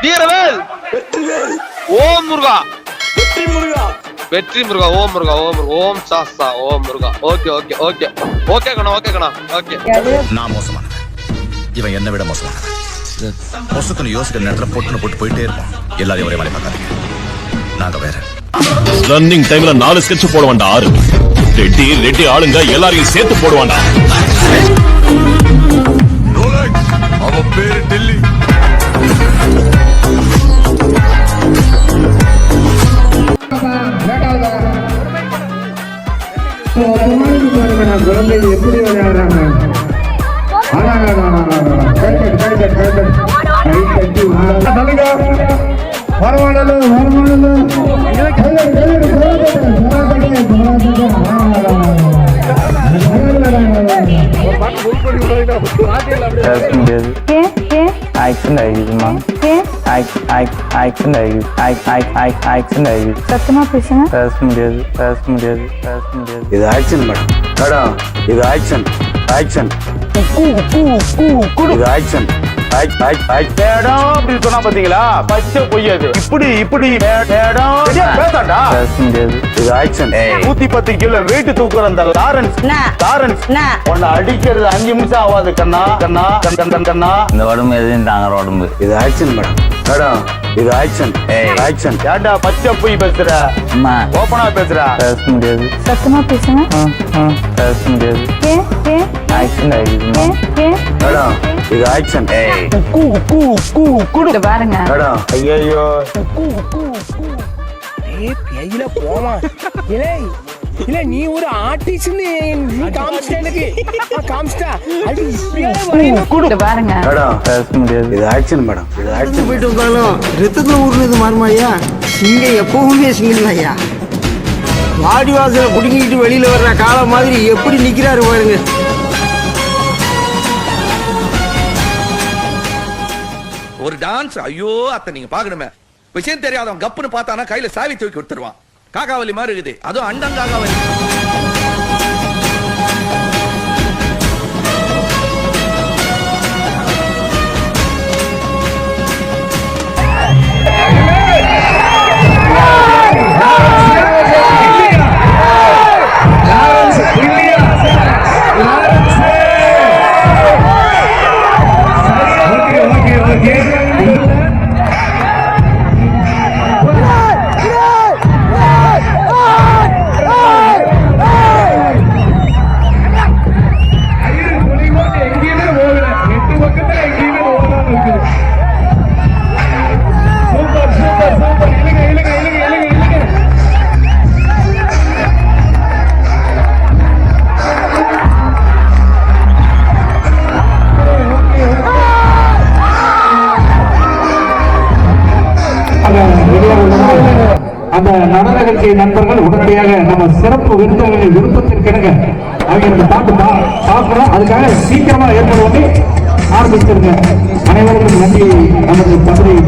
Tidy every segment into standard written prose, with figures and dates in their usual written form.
வீரவேல் வெற்றிவேல் ஓம் முருகா வெற்றி முருகா வெற்றி முருகா ஓம் முருகா ஓம் முருகா ஓம் சாஸ்தா ஓம் முருகா. ஓகே ஓகே ஓகே ஓகே கண்ணா ஓகே கண்ணா ஓகே. நான் மோசமானவன், இவன் என்னை விட மோசமானவன். மோசத்துன்னு யோசிக்கிற நேரத்துல போட்டு போயிட்டே இருப்பான். எல்லாரையும் ஒரே மாதிரி பார்க்காதீங்க, நாங்க வேற. ரன்னிங் டைம்ல 4 ஸ்கெட்ச் போட வேண்டாம். 6 ரெட்டி ஆளுங்க எல்லாரையும் சேர்த்து போடுவாண்டா. அவன் பேரு டெல்லி. எப்படி விளையாடுறாங்க? சத்தமா பேசுங்க. பேச முடியாது. இது ஆக்ஷன் மேடம். இது ஆக்ஷன். இது ஆக்ஷன். அப்படி சொன்னா பாத்தீங்களா? பச்சை பொய்யாது. இப்படி பேசாண்டா. பேச முடியாது. இது ஆக்ஷன். 110 கிலோ வெயிட் தூக்குற அந்த லாரன்ஸ் உன்னை அடிக்கிறது 5 நிமிஷம் ஆகாது கண்ணா. இந்த உடம்பு எதுவும் தாங்குற உடம்பு. இது ஆக்ஷன் மேடம். இது ஆக்ஷன். ஏண்டா பச்சை பொய் பேசுற? அம்மா ஓபனா பேசுற? பேச முடியாது. சத்தமா பேசுங்க. பேச முடியாது. Action madam. இது ஆக்ஷன். பாருங்க மேடம். ஐயோ பேயில போமா இல்ல நீ ஒரு ஆர்டிஸ்ட் பாருங்க. மேடம் பேச முடியாது. இது ஆக்ஷன் மேடம். இது ஆக்ஷன். போயிட்டு வந்தாலும் ரத்தத்துல ஊர்னது மாறுமாயா? இங்க எப்பவுமே சிங்கிள் ஐயா. வாடி வாசல குடுங்கிட்டு வெளியில வர்ற காலம் மாதிரி எப்படி நிக்கிறாரு பாருங்க. ஒரு டான்ஸ் ஐயோ அத்தை நீங்க பாக்கணுமே. விஷயம் தெரியாதவன் கப்புன்னு பார்த்தானா கையில சாவி தூக்கி கொடுத்துருவான். காக்காவலி மாதிரி இருக்குது. அதுவும் அண்டங்காகாவலி. அந்த நடன நிகழ்ச்சி நண்பர்கள் உடனடியாக நம்ம சிறப்பு விருந்தினர்களின் விருப்பத்திற்கிணங்க அவங்க இந்த பாட்டு பார்க்கிறோம். அதுக்காக சீக்கிரமா ஏற்பாடு பண்ணி ஆரம்பிச்சிருங்க. அனைவருக்கும் நன்றி. நமது பகுதியை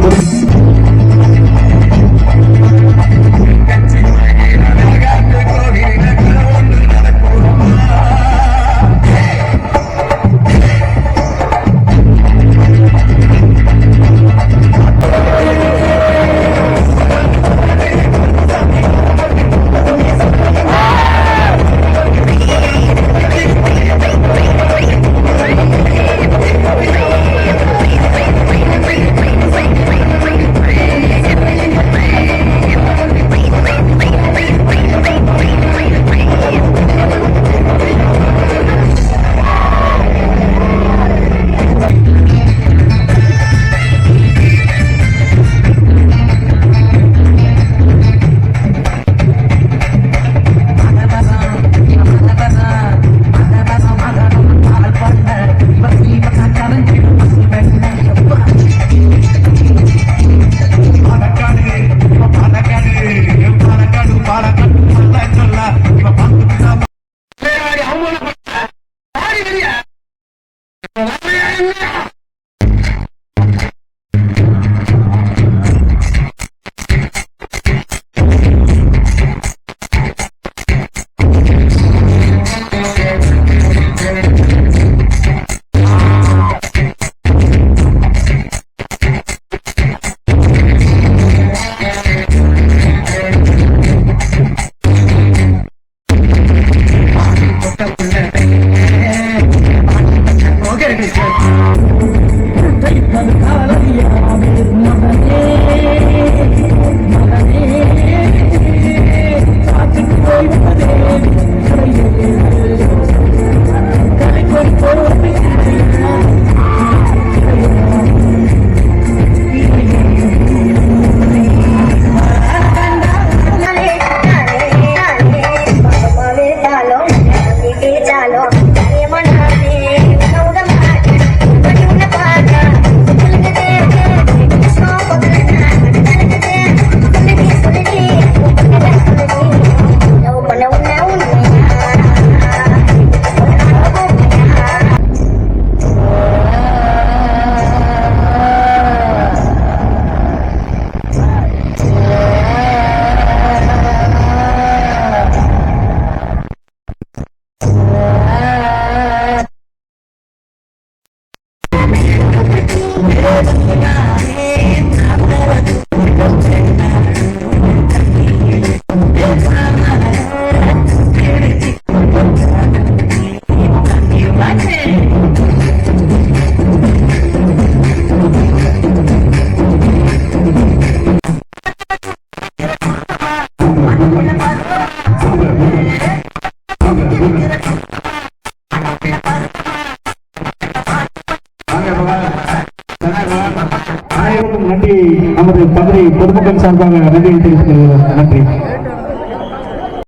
நன்றி. நமது மதுரை பொதுமக்கள் சார்பாக நன்றி தெரிவித்துக் கொள்கிறோம். நன்றி.